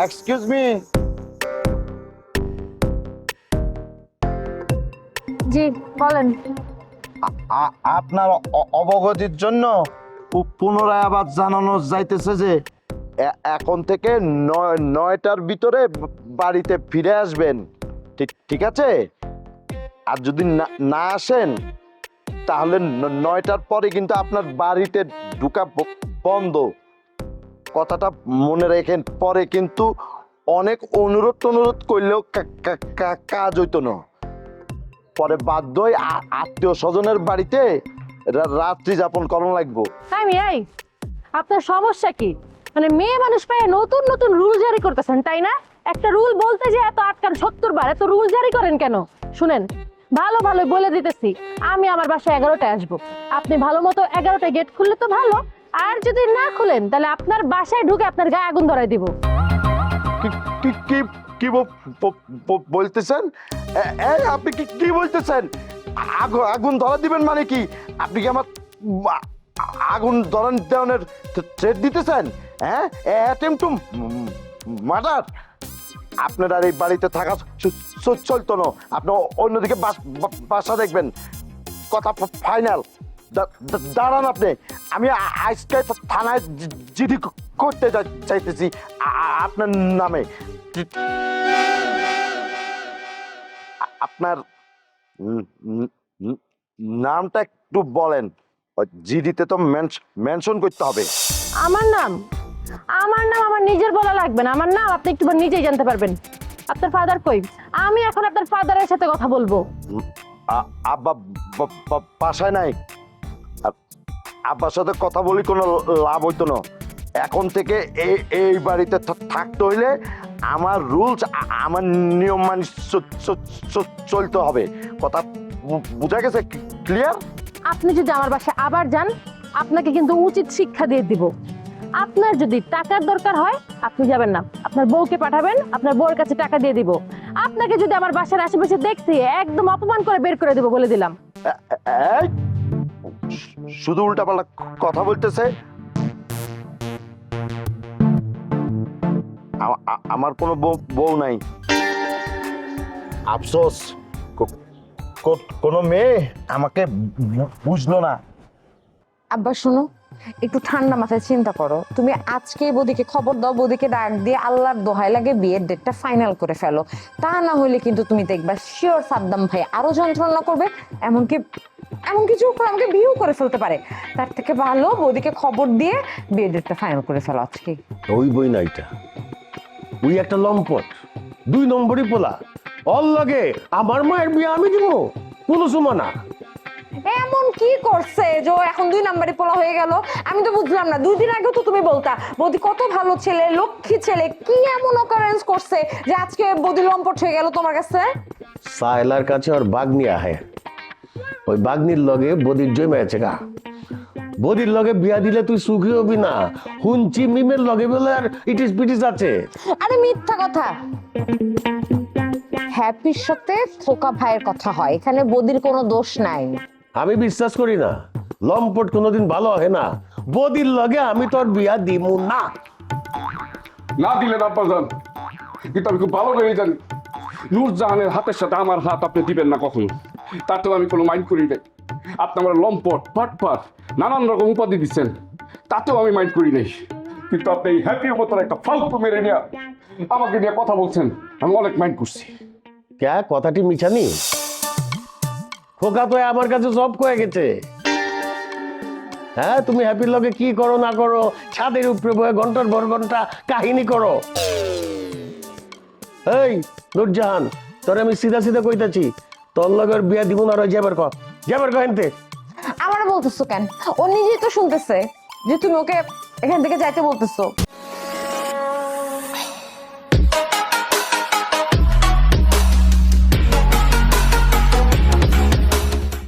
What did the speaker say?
Excuse me. জি বলেন। আপনার অবগতির জন্য পুনরায় আবার জানানো যাইতেছে যে এখন থেকে 9টার ভিতরে বাড়িতে ফিরে আসবেন। ঠিক আছে? আর যদি না আসেন তাহলে 9টার পরে কিন্তু আপনার বাড়িতে ঢুকা বন্ধ। কথাটা মনে রেখেন, পরে কিন্তু অনেক অনুরোধ করলেও কাজ হইতো না। পরে বাধ্য হয়ে আত্মীয় স্বজনের বাড়িতে রাত্রি যাপন করানো লাগবো। এই আপনার সমস্যা কি? মানে মেয়ে মানুষ পেয়ে নতুন নতুন রুল জারি করতেছেন তাই না? একটা রুল বলতে যে এত আটকান 70 বার, এত রুল জারি করেন কেন? শুনেন, ভালো ভালো বলে দিতেছি, আমি আমার বাসায় 11টায় আসবো। আপনি ভালো মতো 11টায় গেট খুললে তো ভালো, আর যদি না খুলেন তাহলে আপনার বাসায় ঢুকে আপনার গায়ে আগুন ধরাই দিব। কি বলতেছেন? আপনি কি বলতেছেন? আগুন ধরা দিবেন মানে কি? আপনি কি আমার আগুন ধরান দেওয়ার থ্রেট দিতেছেন? হ্যাঁ, অ্যাটেম্প টু মার্ডার। আপনার আর এই বাড়িতে থাকা চলতো না। আপনি অন্যদিকে বাসা দেখবেন। কথা ফাইনাল। দাঁড়ান আপনি, আমি আজকে থানায় জিডি করতে চাইতেছি আপনার নামে। আপনার নামটা একটু বলেন, জিডিতে তো মেনশন করতে হবে। আমার নাম আমার নিজের বলা লাগবে না। আমার নাম আপনি একটু নিজেই জানতে পারবেন। আপনার ফাদার কই? আমি এখন আপনার ফাদারের সাথে কথা বলবো। আব্বা বাসায় নাই। আব্বার সাথে কথা বলি কোনো লাভ হইতো না। এখন থেকে এই বাড়িতে থাকতে হইলে আমার রুলস, আমার নিয়ম মানি চলতে হবে। কথা বুঝা গেছে? ক্লিয়ার? আপনি যদি আমার বাসায় আবার যান, আপনাকে কিন্তু উচিত শিক্ষা দিয়ে দিব। আপনার যদি টাকার দরকার হয় আপনি যাবেন না, আপনার বউকে পাঠাবেন, আপনার বউর কাছে টাকা দিয়ে দিব। আপনাকে যদি আমার বাসার আশেপাশে দেখছি একদম অপমান করে বের করে দেব বলে দিলাম। শুধু উল্টাপাল্টা কথা বলতেছে। আমার কোনো বউ নাই। আফসোস, কোনো মেয়ে আমাকে বুঝলো না। আব্বা শোনো, একটু ঠান্ডা মাথায় চিন্তা করো। তুমি আজকে বৌদিকে খবর দাও, বৌদিকে ডাক দিয়ে আল্লাহর দোহাই লাগে বিয়ের ডেটটা ফাইনাল করে ফেলো। তা না হলে কিন্তু তুমি দেখবা শিওর সাদ্দাম ভাই আরো যন্ত্রণা করবে, এমনকি এমন কিছু আমাকে বিয়েও করে ফেলতে পারে। তার থেকে ভালো বৌদিকে খবর দিয়ে বিয়ের ডেটটা ফাইনাল করে ফেলো আজকে। ওই বই না, এটা ওই একটা লম্পট 2 নম্বরই পোলা। অল লাগে আমার মায়ের বিয়ে আমি দিব, কোনো সুমানা। এমন কি করছে যে ও এখন 2 নাম্বারে পোলা হয়ে গেল? আমি তো বুঝলাম না। 2 দিন আগেও তো তুমি বলতা বৌদি কত ভালো ছেলে, লক্ষ্মী ছেলে। কি এমন অকারেন্স করছে যে আজকে বৌদি লম্পট হয়ে গেল তোমার কাছে? সাইলার কাছে ওর বাগনি আহে, ওই বাগনির লগে বদির জমে আছে গা। বদির লগে বিয়া দিলে তুই সুখী হবি না। হুঞ্চি মিমের লগে বলে আর ইটিস পিটিস আছে। আরে মিথ্যা কথা। হ্যাপির সাথে খোকা ভাইয়ের কথা হয়, এখানে বদির কোনো দোষ নাই। আমি বিশ্বাস করি না, লম্পট কোনোদিন ভালো হয় না। বদির লগে আমি তোর বিয়া দিমু না। না দিলেন আব্বাজান, কিন্তু আমি খুব ভালো করে জানি নূরজাহানের হাতের সাথে আমার হাত আপনি দিবেন না কখনো। তাতেও আমি কোনো মাইন্ড করি নাই। আপনি আমার লম্পট, পাটপাট, নানান রকম উপাধি দিচ্ছেন, তাতেও আমি মাইন্ড করি নাই। কিন্তু আপনি এই হ্যাপির মতন একটা ফালতু মেরে নিয়ে আমাকে নিয়ে কথা বলছেন, আমি অনেক মাইন্ড করছি। ক্যা কথাটি মিছানি? খোকা তো আমার কাছে সব কয়ে গেছে। হ্যাঁ, তুমি হ্যাপির লগে কি করো না করো, ছাদের উপরে বয়ে ঘন্টার পর ঘন্টা কাহিনী করো। এই নূরজাহান, তোর আমি সিধা সিধা কইতাছি, তোর লগে বিয়া দিব না। যাবার কহেনতে আমার বলতেছো কেন? ও নিজেই তো শুনতেছে যে তুমি ওকে এখান থেকে যাইতে বলতেছো।